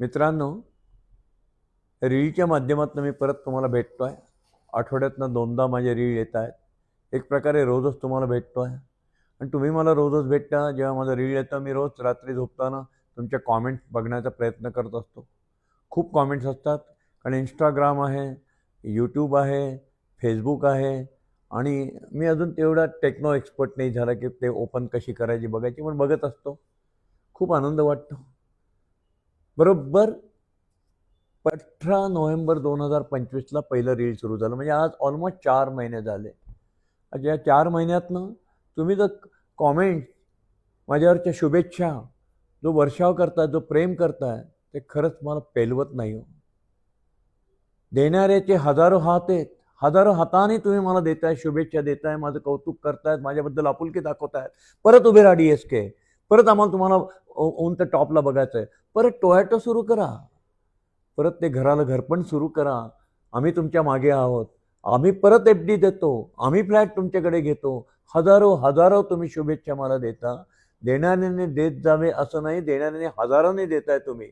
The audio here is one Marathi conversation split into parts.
मित्रांनो, रीलच्या माध्यमातून मी परत तुम्हाला भेटतो आहे. आठवड्यातनं 2दा माझे रील येत आहेत. एक प्रकारे रोजच तुम्हाला भेटतो आहे आणि तुम्ही मला रोजच भेटता. जेव्हा माझं रील येतं मी रोज रात्री झोपताना तुमच्या कॉमेंट्स बघण्याचा प्रयत्न करत असतो. खूप कॉमेंट्स असतात कारण इंस्टाग्राम आहे, यूट्यूब आहे, फेसबुक आहे आणि मी अजून तेवढा टेक्नो एक्सपर्ट नाही झाला की ते ओपन कशी करायची बघायची, पण बघत असतो. खूप आनंद वाटतो. बरोबर 18 नोव्हेंबर 2025ला पहिलं रील सुरू झालं. म्हणजे आज ऑलमोस्ट 4 महिने झाले. या 4 महिन्यातनं तुम्ही जर कॉमेंट, माझ्यावरच्या शुभेच्छा, जो वर्षाव करताय, जो प्रेम करताय, ते खरंच मला पेलवत नाही हो. देणाऱ्याचे हजारो हात आहेत. हजारो हाताने तुम्ही मला देताय, शुभेच्छा देताय, माझं कौतुक करतायत, माझ्याबद्दल आपुलकी दाखवतायत. परत उभे राहा DSK. परत आम्हाला तुम्हाला ऑन द टॉपला बघायचं आहे. परत टोयॅटो सुरू करा. परत ते घराला घरपण सुरू करा. आम्ही तुमच्या मागे आहोत. आम्ही परत FD देतो. आम्ही फ्लॅट तुमच्याकडे घेतो. हजारो हजारो तुम्ही शुभेच्छा मला देता. देणाऱ्याने देत जावे असं नाही, देणाऱ्याने हजाराने देताय तुम्ही.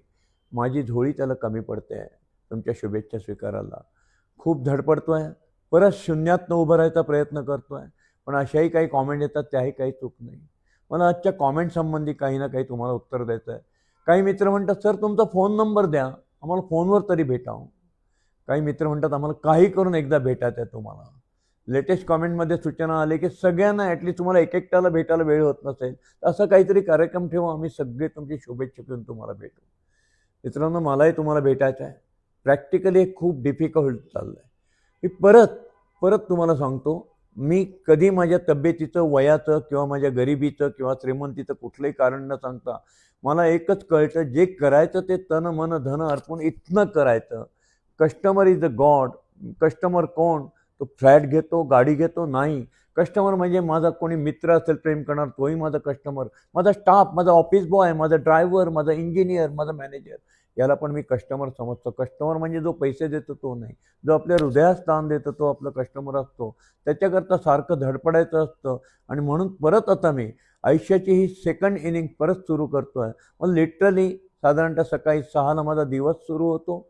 माझी झोळी त्याला कमी पडते आहे तुमच्या शुभेच्छा स्वीकारायला. खूप धडपडतोय. परत शून्यातनं उभं राहायचा प्रयत्न करतोय. पण अशाही काही कॉमेंट येतात, त्याही काही चूक नाही. मला आजच्या कॉमेंट संबंधी काही ना काही तुम्हाला उत्तर द्यायचं आहे. काही मित्र म्हणतात, सर तुमचा फोन नंबर द्या, आम्हाला फोनवर तरी भेटावं. काही मित्र म्हणतात, आम्हाला काही करून एकदा भेटायचं आहे तुम्हाला. लेटेस्ट कॉमेंटमध्ये सूचना आली की सगळ्यांना ॲटलीस्ट तुम्हाला एक एकट्याला भेटायला वेळ होत नसेल तर असं काहीतरी कार्यक्रम ठेवा, आम्ही सगळे तुमची शुभेच्छा घेऊन तुम्हाला भेटू. मित्रांनो, मलाही तुम्हाला भेटायचं आहे. प्रॅक्टिकली खूप डिफिकल्ट चाललं आहे. मी परत तुम्हाला सांगतो, मी कधी माझ्या तब्येतीचं, वयाचं किंवा माझ्या गरिबीचं किंवा श्रीमंतीचं कुठलंही कारण न सांगता मला एकच कळतं, जे करायचं ते तन मन धन अर्पून इथनं करायचं. Customer is the God. Customer कोण? तो फ्लॅट घेतो, गाडी घेतो नाही. कस्टमर म्हणजे माझा कोणी मित्र असेल प्रेम करणार, तोही माझा कस्टमर. माझा स्टाफ, माझा ऑफिस बॉय, माझा ड्रायव्हर, माझा इंजिनियर, माझा मॅनेजर, याला पण मी कस्टमर समजतो. कस्टमर म्हणजे जो पैसे देतो तो नाही, जो आपल्या हृदयात स्थान देतो तो आपला कस्टमर असतो. त्याच्याकरता सारखं धडपडायचं असतं. आणि म्हणून परत आता मी आयुष्याची ही सेकंड इनिंग परत सुरू करतो आहे. मग लिटरली साधारणतः सकाळी 6ला माझा दिवस सुरू होतो.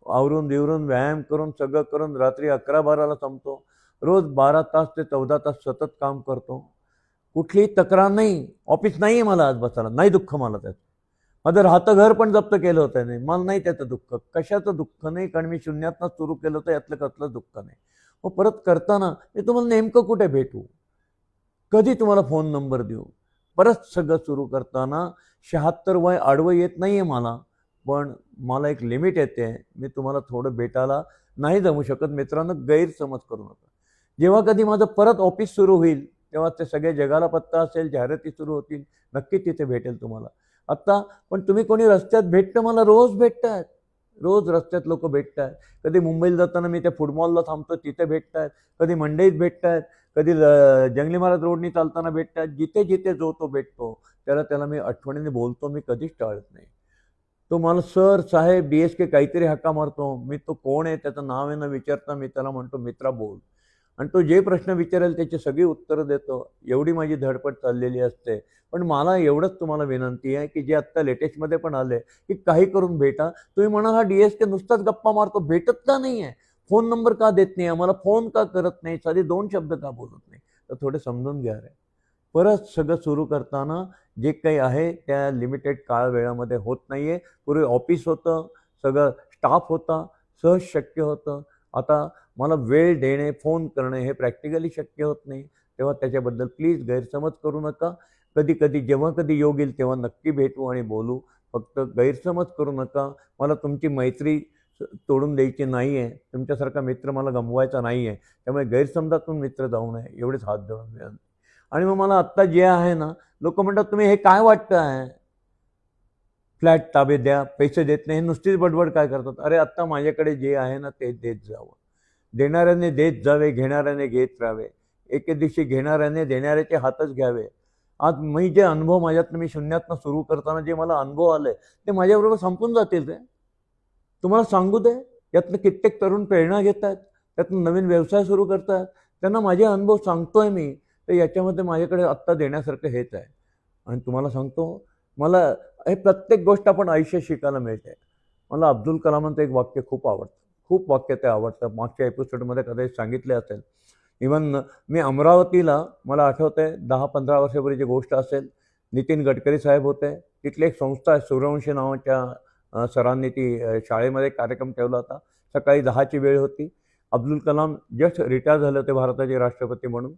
आवरून बिवरून व्यायाम करून सगळं करून रात्री 11-12ला संपतो. रोज 12 तास ते 14 तास सतत काम करतो. कुठलीही तक्रार नाही. ऑफिस नाही आहे मला आज बसायला, नाही दुःख मला त्याचं. माझं राहतं घर पण जप्त केलं होतं नाही, मला नाही त्याचं दुःख. कशाचं दुःख नाही, कारण मी शून्यातनं सुरू केलं होतं, यातलं कसलं दुःख नाही. मग परत करताना मी तुम्हाला नेमकं कुठे भेटू, कधी तुम्हाला फोन नंबर देऊ, परत सगळं सुरू करताना 76 वय आडवं येत नाही आहे मला, पण मला एक लिमिट येते. मी तुम्हाला थोडं भेटायला नाही जमू शकत. मित्रांनो, गैरसमज करू नका. जेव्हा कधी माझं परत ऑफिस सुरू होईल तेव्हा ते सगळे जगाला पत्ता असेल, जाहिराती सुरू होतील, नक्की तिथे भेटेल तुम्हाला. आत्ता पण तुम्ही कोणी रस्त्यात भेटतं, मला रोज भेटतायत. रोज रस्त्यात लोक भेटतायत. कधी मुंबईला जाताना मी त्या फूड मॉलला थांबतो, तिथे भेटतायत. कधी मंडईत भेटतायत. कधी जंगली महाराज रोडनी चालताना भेटतायत. जिथे जिथे जो तो भेटतो त्याला मी आठवणीने बोलतो. मी कधीच टाळत नाही. तो मला सर, साहेब, DSK काहीतरी हक्का मारतो. मी तो कोण आहे त्याचं नाव आहे न विचारता मी त्याला म्हणतो, मित्रा बोल. आणि तो जे प्रश्न विचारेल त्याची सगळी उत्तरं देतो. एवढी माझी धडपड चाललेली असते. पण मला एवढंच तुम्हाला विनंती आहे की जे आत्ता लेटेस्टमध्ये पण आले की काही करून भेटा. तुम्ही म्हणाल हा DSK नुसताच गप्पा मारतो, भेटत का नाही आहे, फोन नंबर का देत नाही, आम्हाला फोन का करत नाही, साधे 2 शब्द का बोलत नाही, तर थोडे समजून घ्या रे. परत सगळं सुरू करताना जे काही आहे त्या लिमिटेड काळ वेळामध्ये होत नाही आहे. पूर्वी ऑफिस होतं, सगळं स्टाफ होता, सहज शक्य होतं. आता मला वेळ देणे, फोन करणे हे प्रॅक्टिकली शक्य होत नाही. तेव्हा त्याच्याबद्दल प्लीज गैरसमज करू नका. कधी कधी जेव्हा कधी योग येईल तेव्हा नक्की भेटू आणि बोलू. फक्त गैरसमज करू नका. मला तुमची मैत्री तोडून द्यायची नाही आहे. तुमच्यासारखा मित्र मला गमवायचा नाही आहे. त्यामुळे गैरसमजातून मित्र जाऊ नये, एवढेच हात जोडून विनंती. आणि मग मला आत्ता जे आहे ना, लोक म्हणतात तुम्ही हे काय वाटतं आहे, फ्लॅट ताबे द्या, पैसे देत नाही, हे नुसतीच बडबड काय करतात. अरे आत्ता माझ्याकडे जे आहे ना ते देत जावं. देणाऱ्याने देत जावे, घेणाऱ्याने घेत राहावे. एके दिवशी घेणाऱ्याने देणाऱ्याचे हातच घ्यावे. आज मी जे अनुभव माझ्यातनं, मी शून्यातनं सुरू करताना जे मला अनुभव आले ते माझ्याबरोबर संपून जातील ते. तुम्हाला सांगू दे, यातनं कित्येक तरुण प्रेरणा घेत आहेत, त्यातनं नवीन व्यवसाय सुरू करतात. त्यांना माझे अनुभव सांगतोय मी. तर याच्यामध्ये माझ्याकडे आत्ता देण्यासारखं हेच आहे. आणि तुम्हाला सांगतो, मला हे प्रत्येक गोष्ट आपण आयुष्यात शिकायला मिळते. मला अब्दुल कलामांचं एक वाक्य खूप आवडतं, खूप वाक्य ते आवडतं. मागच्या एपिसोडमध्ये कदाचित सांगितले असेल. इवन मी अमरावतीला, मला आठवतं आहे 10-15 वर्षापूर्वीची गोष्ट असेल, नितीन गडकरी साहेब होते. तिथली एक संस्था आहे सूर्यवंशी नावाच्या सरांनी ती शाळेमध्ये कार्यक्रम ठेवला होता. सकाळी 10ची वेळ होती. अब्दुल कलाम जस्ट रिटायर झाले होते भारताचे राष्ट्रपती म्हणून.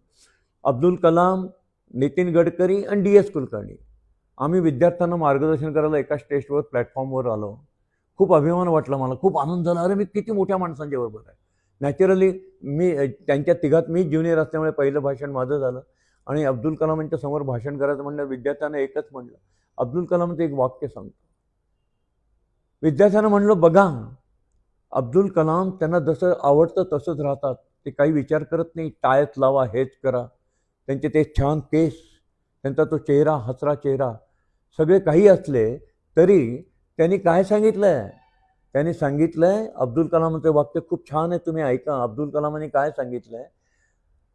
अब्दुल कलाम, नितीन गडकरी आणि DS कुलकर्णी, आम्ही विद्यार्थ्यांना मार्गदर्शन करायला एका स्टेजवर प्लॅटफॉर्मवर आलो. खूप अभिमान वाटला मला, खूप आनंद झाला. अरे मी किती मोठ्या माणसांच्या बरोबर आहे. नॅचरली मी त्यांच्या तिघात मी ज्युनियर असल्यामुळे पहिलं भाषण माझं झालं आणि अब्दुल कलामांच्या समोर भाषण करायचं म्हणलं. विद्यार्थ्यांना एकच म्हणलं, अब्दुल कलामचं एक वाक्य सांगतो. विद्यार्थ्यांना म्हणलं, बघा अब्दुल कलाम त्यांना जसं आवडतं तसंच राहतात. ते काही विचार करत नाही, टायच लावा हेच करा. त्यांचे ते छान केस, त्यांचा तो चेहरा, हसरा चेहरा, सगळे काही असले तरी त्यांनी काय सांगितलंय, त्यांनी सांगितलंय, अब्दुल कलामांचं वाक्य खूप छान आहे, तुम्ही ऐका. अब्दुल कलामांनी काय सांगितलंय,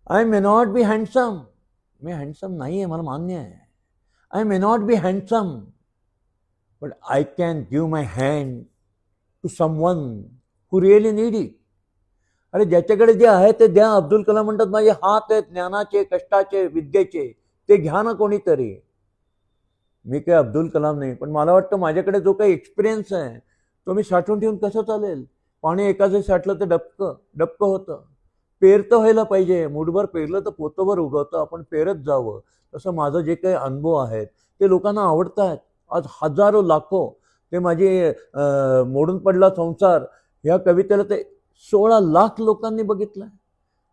I may not be handsome. मी हँडसम नाही आहे, मला मान्य आहे. I may not be handsome but I can give my hand to someone who really need it. अरे ज्याच्याकडे जे आहे ते द्या. अब्दुल कलाम म्हणतात, माझे हात आहेत ज्ञानाचे, कष्टाचे, विद्येचे, ते घ्या ना कोणीतरी. मी काय अब्दुल कलाम नाही, पण मला वाटतं माझ्याकडे जो काही एक्सपिरियन्स आहे तो मी साठवून ठेवून कसं चालेल. पाणी एकाचं साठलं तर डबकं होतं. पेरतं व्हायला पाहिजे. मुठभर पेरलं तर पोतभर उगवतं. आपण पेरत जावं. तसं माझं जे काही अनुभव आहेत ते लोकांना आवडत आहेत. आज हजारो लाखो, ते माझे मोडून पडला संसार ह्या कवितेला ते 16 लाख लोकांनी बघितलं.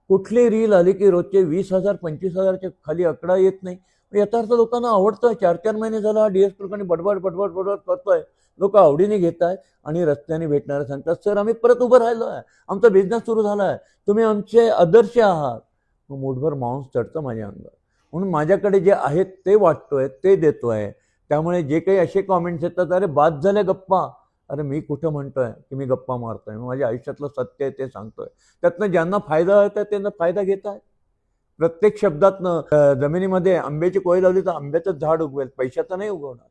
कुठली रील आली की रोजचे 20,000 25,000च्या खाली आकडा येत नाही. याचा अर्थ लोकांना आवडतं. 4-4 महिने झाला DS कुलकर्णी बडबड करतोय. लोक आवडीने घेत आहेत आणि रस्त्याने भेटणारे सांगतात, सर आम्ही परत उभं राहिलो आहे, आमचा बिझनेस सुरू झाला आहे, तुम्ही आमचे आदर्श आहात. मग मोठभर मांस चढतं माझ्या अंगावर. म्हणून माझ्याकडे जे आहेत ते वाटतोय, ते देतोय. त्यामुळे जे काही असे कॉमेंट्स येतात, अरे बाद झाल्या गप्पा, अरे मी कुठं म्हणतोय की मी गप्पा मारतोय. माझ्या आयुष्यातलं सत्य आहे ते सांगतोय. त्यातनं ज्यांना फायदा होता त्यांना फायदा घेत आहे. प्रत्येक शब्दातनं जमिनीमध्ये आंब्याची कोय लावली तर आंब्याचं झाड उगवेल, पैशाचं नाही उगवणार.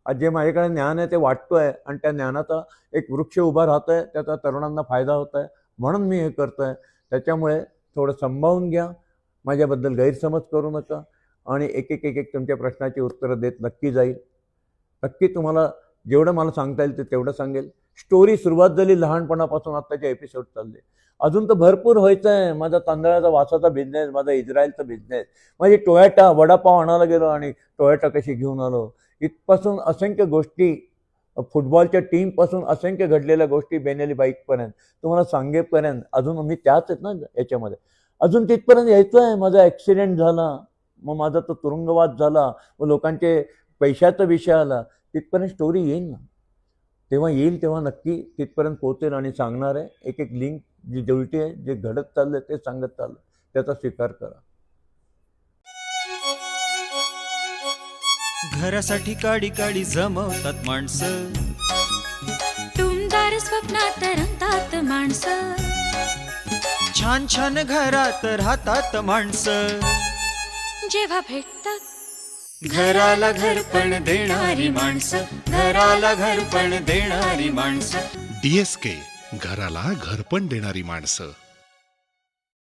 आज जे माझ्याकडे ज्ञान आहे ते वाटतोय आणि त्या ज्ञानाचा एक वृक्ष उभा राहतोय, त्याचा तरुणांना फायदा होत आहे, म्हणून मी हे करतोय. त्याच्यामुळे थोडं सांभाळून घ्या, माझ्याबद्दल गैरसमज करू नका आणि एक एक तुमच्या प्रश्नाची उत्तरं देत नक्की जाईल. नक्की तुम्हाला जेवढं मला सांगता येईल ते तेवढं सांगेल. स्टोरी सुरुवात झाली लहानपणापासून, आत्ताचे एपिसोड चालले. अजून तर भरपूर व्हायचं आहे. माझा तांदळाचा वासाचा बिझनेस, माझा इस्रायलचा बिझनेस, माझी टोयोटा, वडापाव आणायला गेलो आणि टोयोटा कशी घेऊन आलो, इथपासून असंख्य गोष्टी, फुटबॉलच्या टीमपासून असंख्य घडलेल्या गोष्टी, बेनेली बाईकपर्यंत तुम्हाला सांगेपर्यंत अजून मी त्याच आहेत ना याच्यामध्ये. अजून तिथपर्यंत यायचं आहे. माझा ॲक्सिडेंट झाला, मग माझा तो तुरुंगवास झाला, मग लोकांचे पैशाचा विषय आला, तिथपर्यंत स्टोरी येईल ना. तेव्हा येईल तेव्हा नक्की तिथपर्यंत पोहोचेल आणि सांगणार आहे. एक एक लिंक जी जुळते आहे, जे घडत चाललंय ते सांगत चाललं, त्याचा स्वीकार करा. घरासाठी काडी काडी जमवतात माणसं, टुमदार स्वप्नात रंगतात माणसं, छान छान घरात राहतात माणसं. जेव्हा भेटतात घराला घरपण देणारी माणसं, घराला घरपण देणारी माणसं. DSK, घराला घरपण देणारी माणसं.